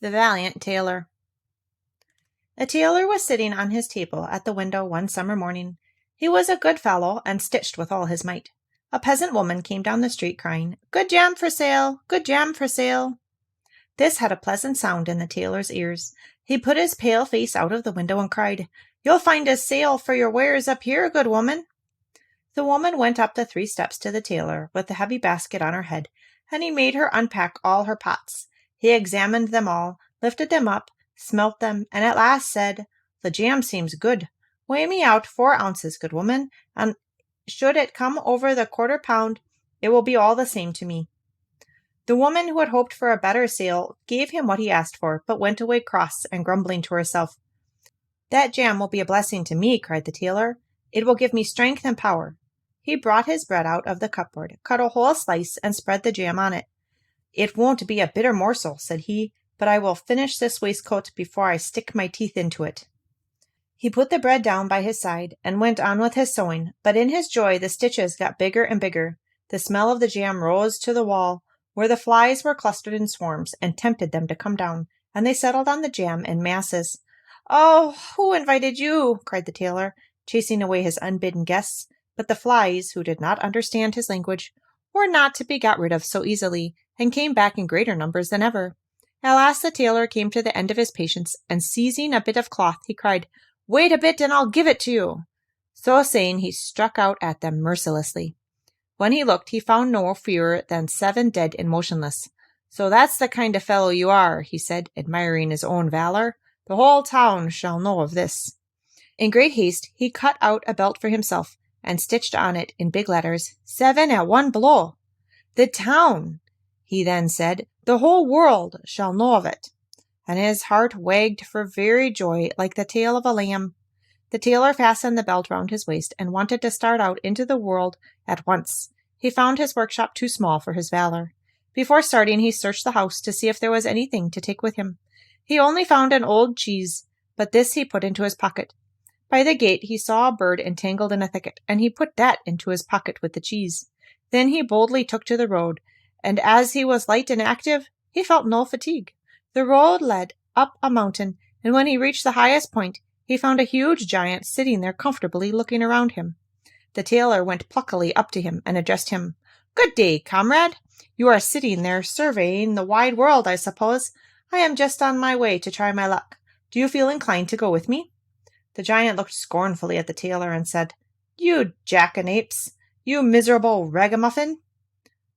The Valiant Tailor. A tailor was sitting on his table at the window one summer morning. He was a good fellow and stitched with all his might. A peasant woman came down the street crying, "Good jam for sale! Good jam for sale!" This had a pleasant sound in the tailor's ears. He put his pale face out of the window and cried, "You'll find a sale for your wares up here, good woman." The woman went up the 3 steps to the tailor with the heavy basket on her head, and he made her unpack all her pots. He examined them all, lifted them up, smelt them, and at last said, "The jam seems good. Weigh me out 4 ounces, good woman, and should it come over the 1/4 pound, it will be all the same to me." The woman, who had hoped for a better sale, gave him what he asked for, but went away cross and grumbling to herself. "That jam will be a blessing to me," cried the tailor. "It will give me strength and power." He brought his bread out of the cupboard, cut a whole slice, and spread the jam on it. "It won't be a bitter morsel," said he, "but I will finish this waistcoat before I stick my teeth into it." He put the bread down by his side and went on with his sewing, but in his joy the stitches got bigger and bigger. The smell of the jam rose to the wall, where the flies were clustered in swarms, and tempted them to come down, and they settled on the jam in masses. "Oh, who invited you?" cried the tailor, chasing away his unbidden guests. But the flies, who did not understand his language, were not to be got rid of so easily, and came back in greater numbers than ever. At last the tailor came to the end of his patience, and seizing a bit of cloth, he cried, "Wait a bit, and I'll give it to you." So saying, he struck out at them mercilessly. When he looked, he found no fewer than 7 dead and motionless. "So that's the kind of fellow you are," he said, admiring his own valor. "The whole town shall know of this." In great haste, he cut out a belt for himself, and stitched on it in big letters, 7 at one blow. "The town," he then said, "the whole world shall know of it." And his heart wagged for very joy like the tail of a lamb. The tailor fastened the belt round his waist and wanted to start out into the world at once. He found his workshop too small for his valor. Before starting, he searched the house to see if there was anything to take with him. He only found an old cheese, but this he put into his pocket. By the gate he saw a bird entangled in a thicket, and he put that into his pocket with the cheese. Then he boldly took to the road, and as he was light and active, he felt no fatigue. The road led up a mountain, and when he reached the highest point, he found a huge giant sitting there comfortably looking around him. The tailor went pluckily up to him and addressed him. "Good day, comrade. You are sitting there surveying the wide world, I suppose. I am just on my way to try my luck. Do you feel inclined to go with me?" The giant looked scornfully at the tailor and said, "You jackanapes! You miserable ragamuffin!"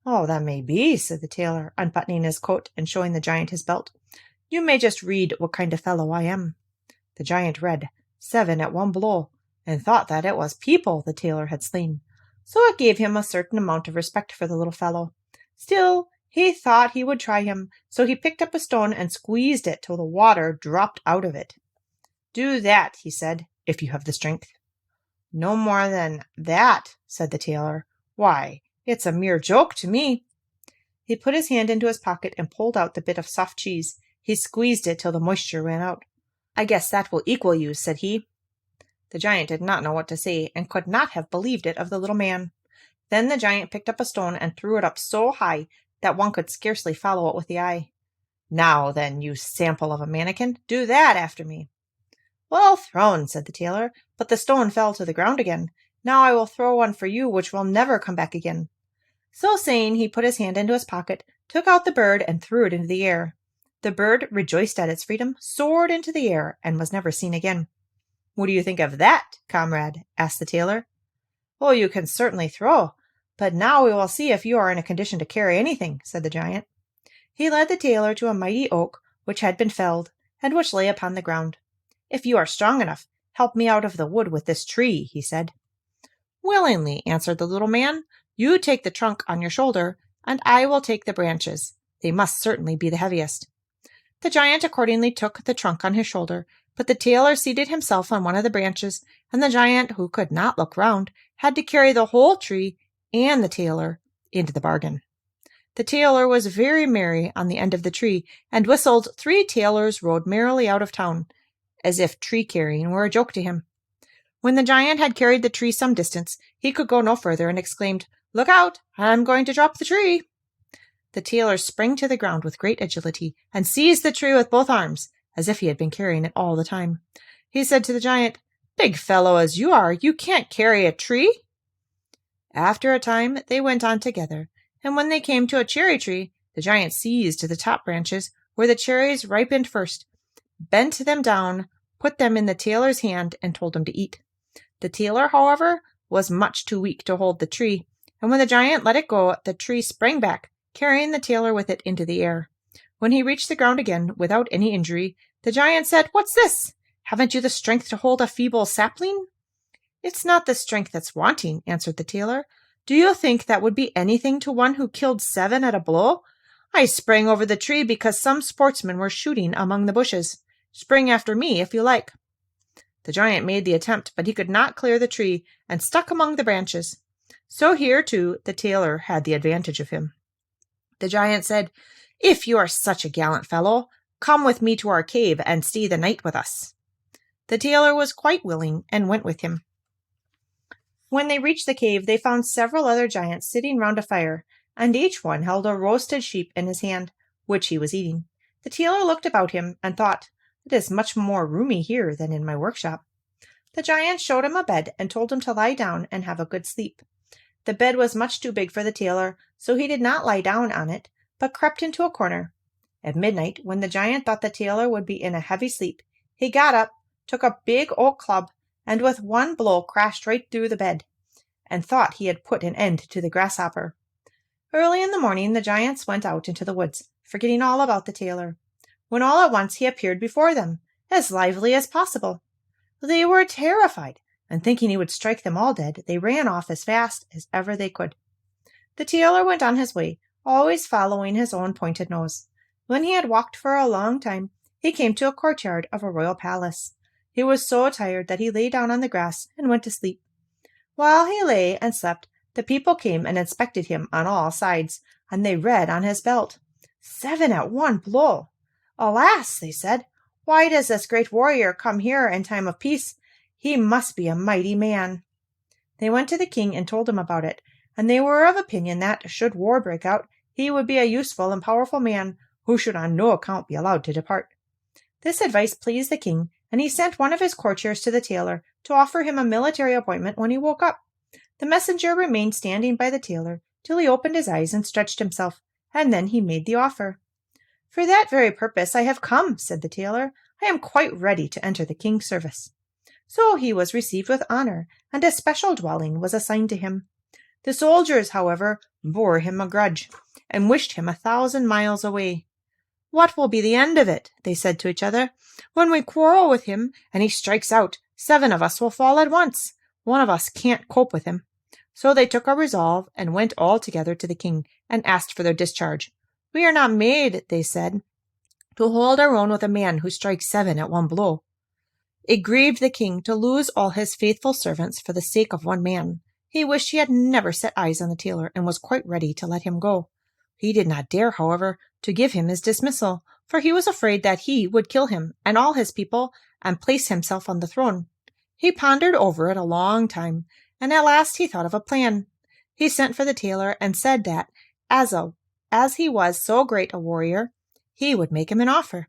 "Oh, that may be," said the tailor, unbuttoning his coat and showing the giant his belt. "You may just read what kind of fellow I am." The giant read 7 at one blow, and thought that it was people the tailor had slain. So it gave him a certain amount of respect for the little fellow. Still, he thought he would try him, so he picked up a stone and squeezed it till the water dropped out of it. "Do that," he said, "if you have the strength." "No more than that," said the tailor. "Why, it's a mere joke to me." He put his hand into his pocket and pulled out the bit of soft cheese. He squeezed it till the moisture ran out. "I guess that will equal you," said he. The giant did not know what to say, and could not have believed it of the little man. Then the giant picked up a stone and threw it up so high that one could scarcely follow it with the eye. "Now then, you sample of a mannikin, do that after me." "Well thrown," said the tailor, "but the stone fell to the ground again. Now I will throw one for you which will never come back again." So saying, he put his hand into his pocket, took out the bird, and threw it into the air. The bird, rejoiced at its freedom, soared into the air, and was never seen again. "What do you think of that, comrade?" asked the tailor. "Oh, you can certainly throw, but now we will see if you are in a condition to carry anything," said the giant. He led the tailor to a mighty oak which had been felled, and which lay upon the ground. "If you are strong enough, help me out of the wood with this tree," he said. "Willingly," answered the little man. "You take the trunk on your shoulder, and I will take the branches. They must certainly be the heaviest." The giant accordingly took the trunk on his shoulder, but the tailor seated himself on one of the branches, and the giant, who could not look round, had to carry the whole tree and the tailor into the bargain. The tailor was very merry on the end of the tree, and whistled 3 tailors rode merrily out of town, as if tree-carrying were a joke to him. When the giant had carried the tree some distance, he could go no further, and exclaimed, "Look out! I'm going to drop the tree." The tailor sprang to the ground with great agility and seized the tree with both arms, as if he had been carrying it all the time. He said to the giant, "Big fellow as you are, you can't carry a tree." After a time they went on together, and when they came to a cherry tree, the giant seized the top branches where the cherries ripened first, bent them down, put them in the tailor's hand, and told him to eat. The tailor, however, was much too weak to hold the tree, and when the giant let it go, the tree sprang back, carrying the tailor with it into the air. When he reached the ground again without any injury, the giant said, "What's this? Haven't you the strength to hold a feeble sapling?" "It's not the strength that's wanting," answered the tailor. "Do you think that would be anything to one who killed 7 at a blow? I sprang over the tree because some sportsmen were shooting among the bushes. Spring after me if you like." The giant made the attempt, but he could not clear the tree and stuck among the branches. So here, too, the tailor had the advantage of him. The giant said, "If you are such a gallant fellow, come with me to our cave and stay the night with us." The tailor was quite willing and went with him. When they reached the cave, they found several other giants sitting round a fire, and each one held a roasted sheep in his hand, which he was eating. The tailor looked about him and thought, "It is much more roomy here than in my workshop." The giant showed him a bed and told him to lie down and have a good sleep. The bed was much too big for the tailor, so he did not lie down on it, but crept into a corner. At midnight, when the giant thought the tailor would be in a heavy sleep, he got up, took a big oak club, and with one blow crashed right through the bed, and thought he had put an end to the grasshopper. Early in the morning the giants went out into the woods, forgetting all about the tailor, when all at once he appeared before them, as lively as possible. They were terrified, and thinking he would strike them all dead, they ran off as fast as ever they could. The tailor went on his way, always following his own pointed nose. When he had walked for a long time, he came to a courtyard of a royal palace. He was so tired that he lay down on the grass and went to sleep. While he lay and slept, the people came and inspected him on all sides, and they read on his belt, 7 at one blow. "Alas," they said, "why does this great warrior come here in time of peace? He must be a mighty man." They went to the king and told him about it, and they were of opinion that, should war break out, he would be a useful and powerful man who should on no account be allowed to depart. This advice pleased the king, and he sent one of his courtiers to the tailor to offer him a military appointment when he woke up. The messenger remained standing by the tailor till he opened his eyes and stretched himself, and then he made the offer. "For that very purpose I have come," said the tailor. "I am quite ready to enter the king's service." So he was received with honor, and a special dwelling was assigned to him. The soldiers, however, bore him a grudge, and wished him 1,000 miles away. "What will be the end of it?" they said to each other. "When we quarrel with him, and he strikes out, 7 of us will fall at once. One of us can't cope with him." So they took a resolve, and went all together to the king, and asked for their discharge. "We are not made," they said, "to hold our own with a man who strikes 7 at one blow." It grieved the king to lose all his faithful servants for the sake of one man. He wished he had never set eyes on the tailor, and was quite ready to let him go. He did not dare, however, to give him his dismissal, for he was afraid that he would kill him and all his people, and place himself on the throne. He pondered over it a long time, and at last he thought of a plan. He sent for the tailor and said that, as he was so great a warrior, he would make him an offer.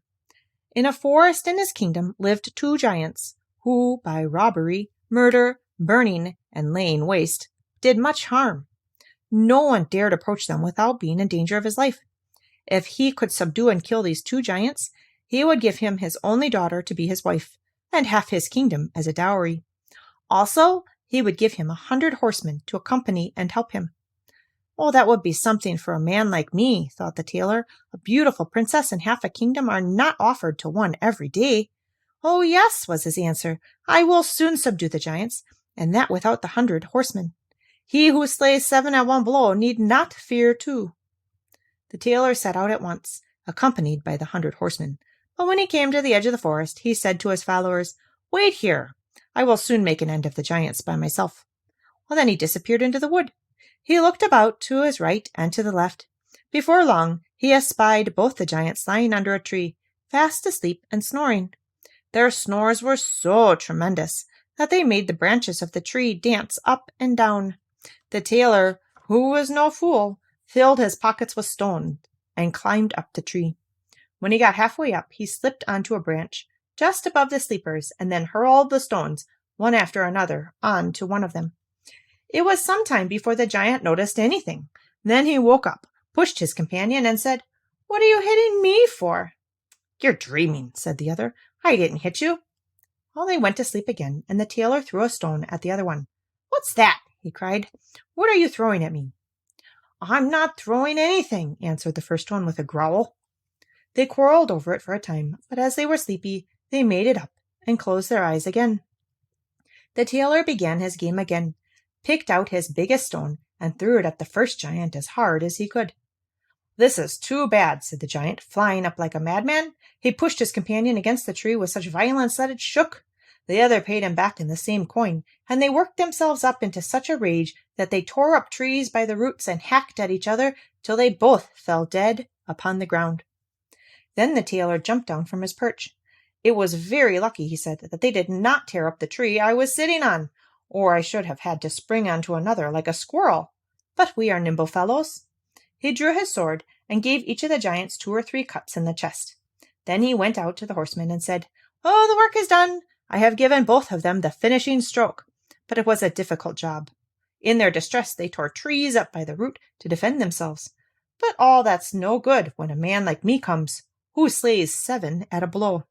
In a forest in his kingdom lived 2 giants, who, by robbery, murder, burning, and laying waste, did much harm. No one dared approach them without being in danger of his life. If he could subdue and kill these 2 giants, he would give him his only daughter to be his wife, and half his kingdom as a dowry. Also, he would give him 100 horsemen to accompany and help him. "Oh, that would be something for a man like me," thought the tailor. "A beautiful princess and half a kingdom are not offered to one every day." "Oh, yes," was his answer. "I will soon subdue the giants, and that without the 100 horsemen. He who slays 7 at one blow need not fear 2. The tailor set out at once, accompanied by the 100 horsemen. But when he came to the edge of the forest, he said to his followers, "Wait here. I will soon make an end of the giants by myself." Well, then he disappeared into the wood. He looked about to his right and to the left. Before long, he espied both the giants lying under a tree, fast asleep and snoring. Their snores were so tremendous that they made the branches of the tree dance up and down. The tailor, who was no fool, filled his pockets with stones, and climbed up the tree. When he got halfway up, he slipped onto a branch just above the sleepers and then hurled the stones, one after another, on to one of them. It was some time before the giant noticed anything. Then he woke up, pushed his companion, and said, "What are you hitting me for?" "You're dreaming," said the other. "I didn't hit you." Well, they went to sleep again, and the tailor threw a stone at the other one. "What's that?" he cried. "What are you throwing at me?" "I'm not throwing anything," answered the first one with a growl. They quarreled over it for a time, but as they were sleepy, they made it up and closed their eyes again. The tailor began his game again, picked out his biggest stone, and threw it at the first giant as hard as he could. "This is too bad," said the giant, flying up like a madman. He pushed his companion against the tree with such violence that it shook. The other paid him back in the same coin, and they worked themselves up into such a rage that they tore up trees by the roots and hacked at each other till they both fell dead upon the ground. Then the tailor jumped down from his perch. "It was very lucky," he said, "that they did not tear up the tree I was sitting on, or I should have had to spring onto another like a squirrel. But we are nimble fellows." He drew his sword and gave each of the giants 2 or 3 cuts in the chest. Then he went out to the horsemen and said, "Oh, the work is done. I have given both of them the finishing stroke." But it was a difficult job. In their distress, they tore trees up by the root to defend themselves. But all that's no good when a man like me comes, who slays 7 at a blow.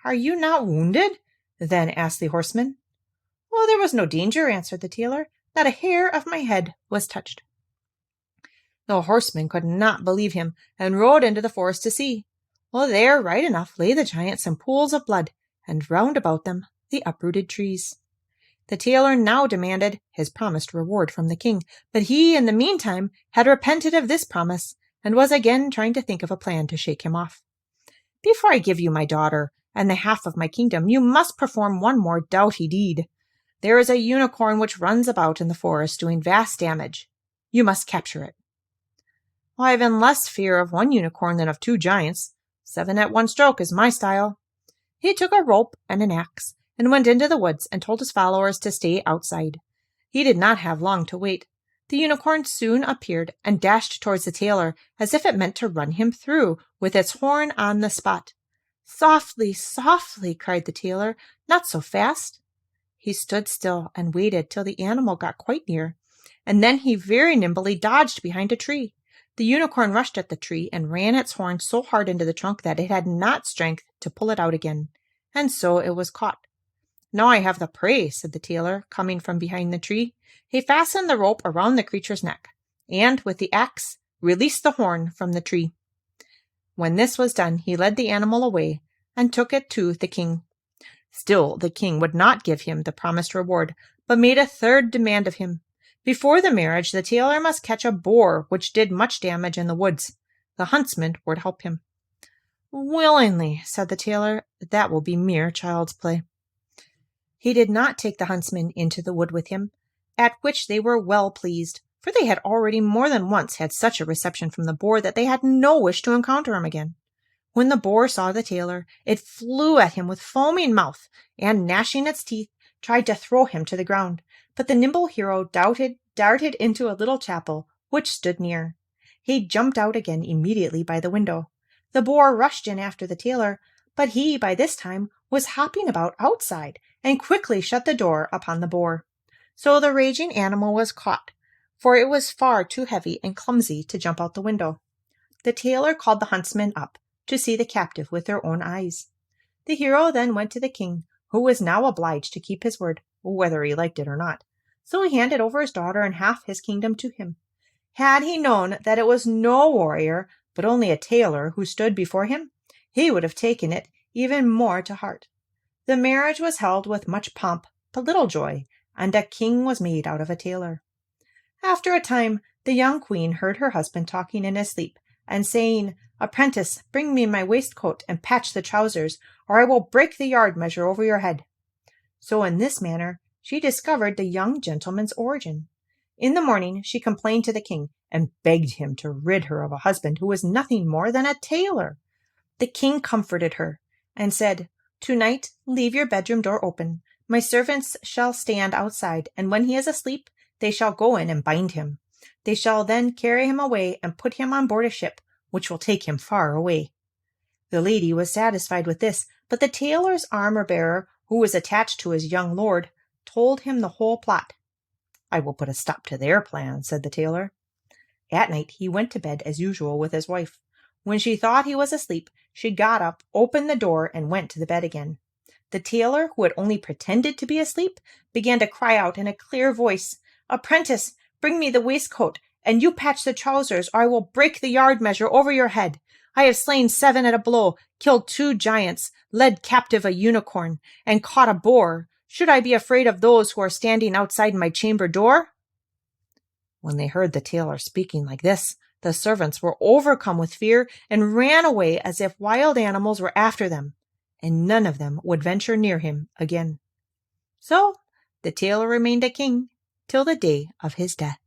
"Are you not wounded?" then asked the horseman. "Oh, there was no danger," answered the tailor. "Not a hair of my head was touched." The horseman could not believe him, and rode into the forest to see. Well, there, right enough, lay the giants in pools of blood, and round about them the uprooted trees. The tailor now demanded his promised reward from the king, but he, in the meantime, had repented of this promise, and was again trying to think of a plan to shake him off. "Before I give you my daughter and the half of my kingdom, you must perform one more doughty deed. There is a unicorn which runs about in the forest doing vast damage. You must capture it." "Well, I have in less fear of 1 unicorn than of 2 giants. 7 at 1 stroke is my style." He took a rope and an axe, and went into the woods and told his followers to stay outside. He did not have long to wait. The unicorn soon appeared and dashed towards the tailor as if it meant to run him through, with its horn on the spot. "Softly, softly," cried the tailor, "not so fast." He stood still and waited till the animal got quite near, and then he very nimbly dodged behind a tree. The unicorn rushed at the tree and ran its horn so hard into the trunk that it had not strength to pull it out again, and so it was caught. "Now I have the prey," said the tailor, coming from behind the tree. He fastened the rope around the creature's neck, and, with the axe, released the horn from the tree. When this was done, he led the animal away and took it to the king. Still, the king would not give him the promised reward, but made a 3rd demand of him. Before the marriage, the tailor must catch a boar which did much damage in the woods. The huntsmen were to help him. "Willingly," said the tailor. "That will be mere child's play." He did not take the huntsmen into the wood with him, at which they were well pleased, for they had already more than once had such a reception from the boar that they had no wish to encounter him again. When the boar saw the tailor, it flew at him with foaming mouth, and, gnashing its teeth, tried to throw him to the ground. But the nimble hero darted into a little chapel which stood near. He jumped out again immediately by the window. The boar rushed in after the tailor, but he by this time was hopping about outside, and quickly shut the door upon the boar. So the raging animal was caught, for it was far too heavy and clumsy to jump out the window. The tailor called the huntsmen up to see the captive with their own eyes. The hero then went to the king, who was now obliged to keep his word, whether he liked it or not. So he handed over his daughter and half his kingdom to him. Had he known that it was no warrior, but only a tailor who stood before him, he would have taken it even more to heart. The marriage was held with much pomp, but little joy, and a king was made out of a tailor. After a time, the young queen heard her husband talking in his sleep, and saying, "Apprentice, bring me my waistcoat and patch the trousers, or I will break the yard measure over your head." So in this manner she discovered the young gentleman's origin. In the morning she complained to the king, and begged him to rid her of a husband who was nothing more than a tailor. The king comforted her, and said, "Tonight leave your bedroom door open. My servants shall stand outside, and when he is asleep, they shall go in and bind him. They shall then carry him away and put him on board a ship, which will take him far away." The lady was satisfied with this, but the tailor's armor-bearer, who was attached to his young lord, told him the whole plot. "I will put a stop to their plan," said the tailor. At night he went to bed as usual with his wife. When she thought he was asleep, she got up, opened the door, and went to the bed again. The tailor, who had only pretended to be asleep, began to cry out in a clear voice, "Apprentice, bring me the waistcoat, and you patch the trousers, or I will break the yard measure over your head. I have slain 7 at a blow, killed 2 giants, led captive a unicorn, and caught a boar. Should I be afraid of those who are standing outside my chamber door?" When they heard the tailor speaking like this, the servants were overcome with fear and ran away as if wild animals were after them, and none of them would venture near him again. So the tailor remained a king till the day of his death.